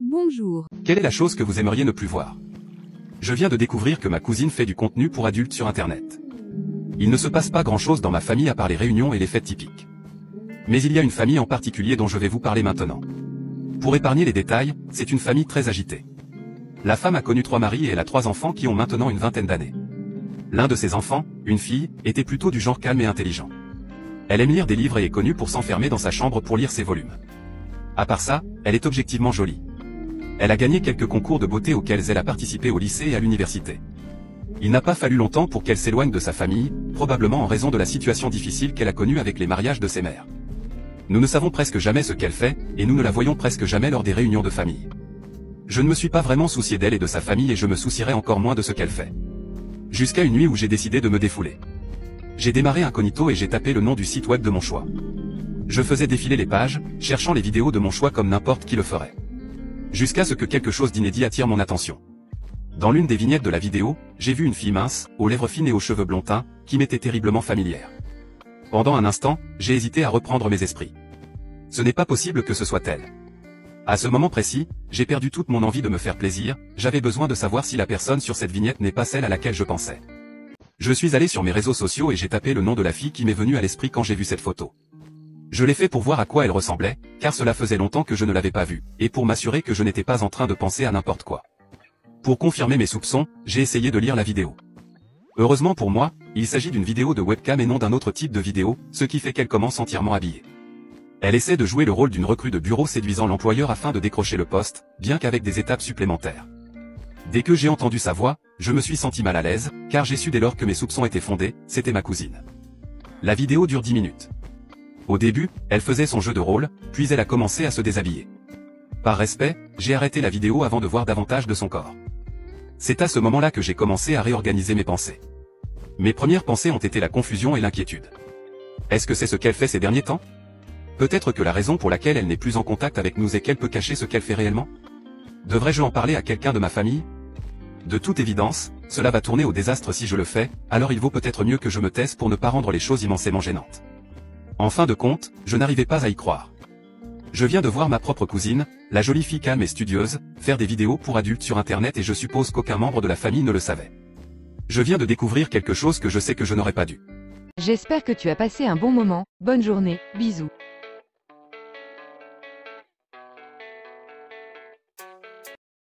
Bonjour. Quelle est la chose que vous aimeriez ne plus voir? Je viens de découvrir que ma cousine fait du contenu pour adultes sur Internet. Il ne se passe pas grand-chose dans ma famille à part les réunions et les fêtes typiques. Mais il y a une famille en particulier dont je vais vous parler maintenant. Pour épargner les détails, c'est une famille très agitée. La femme a connu 3 maris et elle a 3 enfants qui ont maintenant une vingtaine d'années. L'un de ses enfants, une fille, était plutôt du genre calme et intelligent. Elle aime lire des livres et est connue pour s'enfermer dans sa chambre pour lire ses volumes. À part ça, elle est objectivement jolie. Elle a gagné quelques concours de beauté auxquels elle a participé au lycée et à l'université. Il n'a pas fallu longtemps pour qu'elle s'éloigne de sa famille, probablement en raison de la situation difficile qu'elle a connue avec les mariages de ses mères. Nous ne savons presque jamais ce qu'elle fait, et nous ne la voyons presque jamais lors des réunions de famille. Je ne me suis pas vraiment soucié d'elle et de sa famille et je me soucierai encore moins de ce qu'elle fait. Jusqu'à une nuit où j'ai décidé de me défouler. J'ai démarré incognito et j'ai tapé le nom du site web de mon choix. Je faisais défiler les pages, cherchant les vidéos de mon choix comme n'importe qui le ferait. Jusqu'à ce que quelque chose d'inédit attire mon attention. Dans l'une des vignettes de la vidéo, j'ai vu une fille mince, aux lèvres fines et aux cheveux blonds teints, qui m'était terriblement familière. Pendant un instant, j'ai hésité à reprendre mes esprits. Ce n'est pas possible que ce soit elle. À ce moment précis, j'ai perdu toute mon envie de me faire plaisir, j'avais besoin de savoir si la personne sur cette vignette n'est pas celle à laquelle je pensais. Je suis allé sur mes réseaux sociaux et j'ai tapé le nom de la fille qui m'est venue à l'esprit quand j'ai vu cette photo. Je l'ai fait pour voir à quoi elle ressemblait, car cela faisait longtemps que je ne l'avais pas vue, et pour m'assurer que je n'étais pas en train de penser à n'importe quoi. Pour confirmer mes soupçons, j'ai essayé de lire la vidéo. Heureusement pour moi, il s'agit d'une vidéo de webcam et non d'un autre type de vidéo, ce qui fait qu'elle commence entièrement habillée. Elle essaie de jouer le rôle d'une recrue de bureau séduisant l'employeur afin de décrocher le poste, bien qu'avec des étapes supplémentaires. Dès que j'ai entendu sa voix, je me suis senti mal à l'aise, car j'ai su dès lors que mes soupçons étaient fondés, c'était ma cousine. La vidéo dure 10 minutes. Au début, elle faisait son jeu de rôle, puis elle a commencé à se déshabiller. Par respect, j'ai arrêté la vidéo avant de voir davantage de son corps. C'est à ce moment-là que j'ai commencé à réorganiser mes pensées. Mes premières pensées ont été la confusion et l'inquiétude. Est-ce que c'est ce qu'elle fait ces derniers temps? Peut-être que la raison pour laquelle elle n'est plus en contact avec nous est qu'elle peut cacher ce qu'elle fait réellement? Devrais-je en parler à quelqu'un de ma famille? De toute évidence, cela va tourner au désastre si je le fais, alors il vaut peut-être mieux que je me taise pour ne pas rendre les choses immensément gênantes. En fin de compte, je n'arrivais pas à y croire. Je viens de voir ma propre cousine, la jolie fille calme et studieuse, faire des vidéos pour adultes sur Internet et je suppose qu'aucun membre de la famille ne le savait. Je viens de découvrir quelque chose que je sais que je n'aurais pas dû. J'espère que tu as passé un bon moment, bonne journée, bisous.